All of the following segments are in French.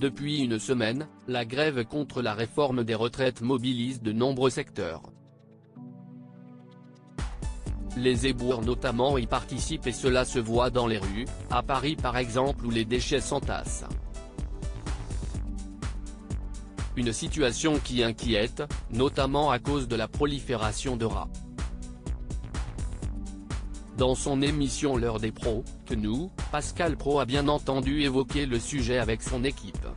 Depuis une semaine, la grève contre la réforme des retraites mobilise de nombreux secteurs. Les éboueurs notamment y participent et cela se voit dans les rues, à Paris par exemple où les déchets s'entassent. Une situation qui inquiète, notamment à cause de la prolifération de rats. Dans son émission L'heure des pros, nous, Pascal Praud a bien entendu évoquer le sujet avec son équipe.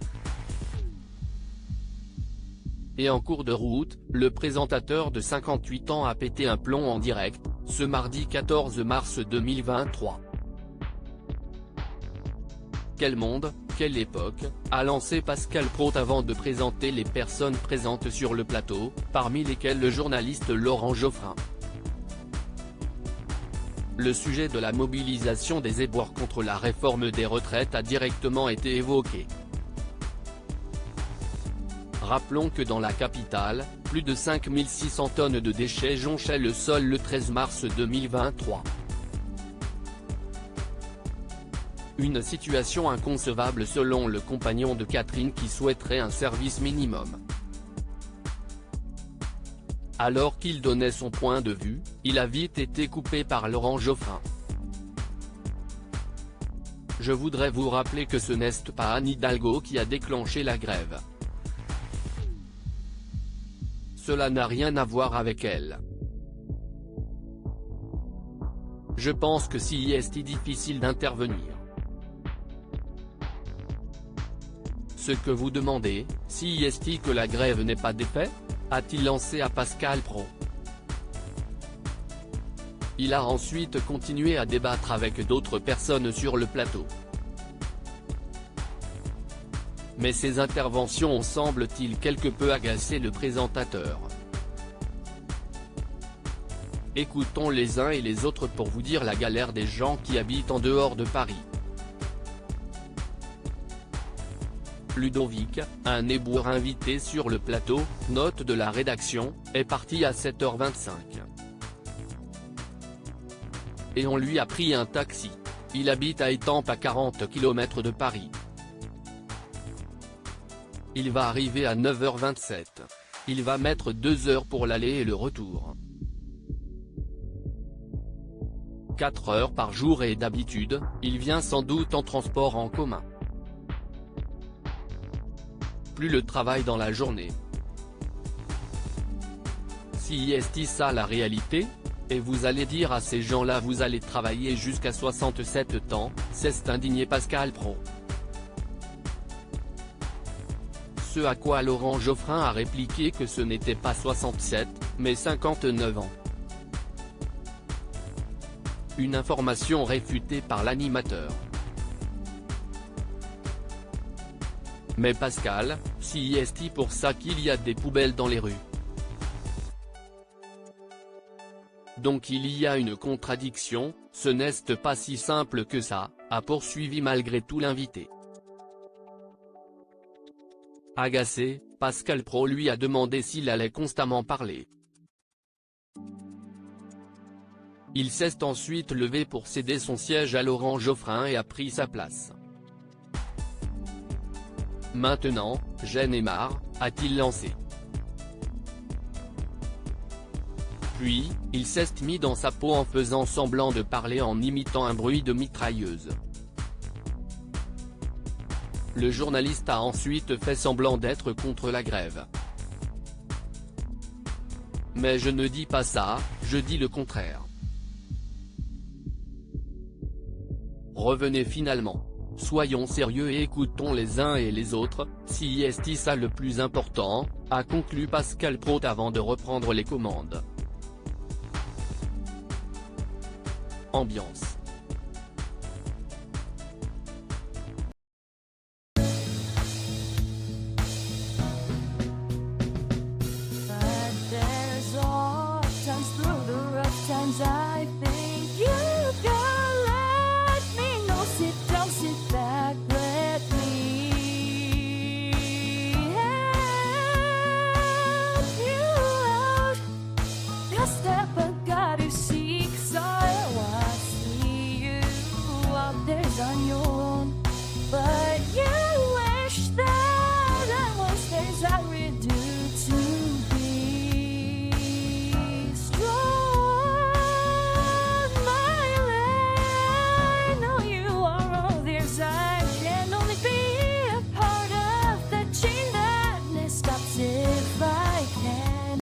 Et en cours de route, le présentateur de 58 ans a pété un plomb en direct, ce mardi 14 mars 2023. Quel monde, quelle époque, a lancé Pascal Praud avant de présenter les personnes présentes sur le plateau, parmi lesquelles le journaliste Laurent Geoffrin. Le sujet de la mobilisation des éboueurs contre la réforme des retraites a directement été évoqué. Rappelons que dans la capitale, plus de 5600 tonnes de déchets jonchaient le sol le 13 mars 2023. Une situation inconcevable selon le compagnon de Catherine qui souhaiterait un service minimum. Alors qu'il donnait son point de vue, il a vite été coupé par Laurent Geoffrin. Je voudrais vous rappeler que ce n'est pas Anne Hidalgo qui a déclenché la grève. Cela n'a rien à voir avec elle. Je pense que si est difficile d'intervenir. Ce que vous demandez, si est que la grève n'est pas défaite, a-t-il lancé à Pascal Praud. Il a ensuite continué à débattre avec d'autres personnes sur le plateau. Mais ces interventions semblent-ils quelque peu agacer le présentateur. Écoutons les uns et les autres pour vous dire la galère des gens qui habitent en dehors de Paris. Ludovic, un éboueur invité sur le plateau, note de la rédaction, est parti à 7h25. Et on lui a pris un taxi. Il habite à Étampes à 40 km de Paris. Il va arriver à 9h27. Il va mettre 2 heures pour l'aller et le retour. 4 heures par jour et d'habitude, il vient sans doute en transport en commun. Plus le travail dans la journée. Si est ça la réalité? Et vous allez dire à ces gens-là vous allez travailler jusqu'à 67 ans, s'est indigné Pascal Praud. Ce à quoi Laurent Geoffrin a répliqué que ce n'était pas 67, mais 59 ans. Une information réfutée par l'animateur. Mais Pascal, si est pour ça qu'il y a des poubelles dans les rues. Donc il y a une contradiction, ce n'est pas si simple que ça, a poursuivi malgré tout l'invité. Agacé, Pascal Praud lui a demandé s'il allait constamment parler. Il s'est ensuite levé pour céder son siège à Laurent Geoffrin et a pris sa place. Maintenant, j'en ai marre, a-t-il lancé. Puis, il s'est mis dans sa peau en faisant semblant de parler en imitant un bruit de mitrailleuse. Le journaliste a ensuite fait semblant d'être contre la grève. Mais je ne dis pas ça, je dis le contraire. Revenez finalement. Soyons sérieux et écoutons les uns et les autres, si est ça le plus important, a conclu Pascal Praud avant de reprendre les commandes. Ambiance. Step, I got you.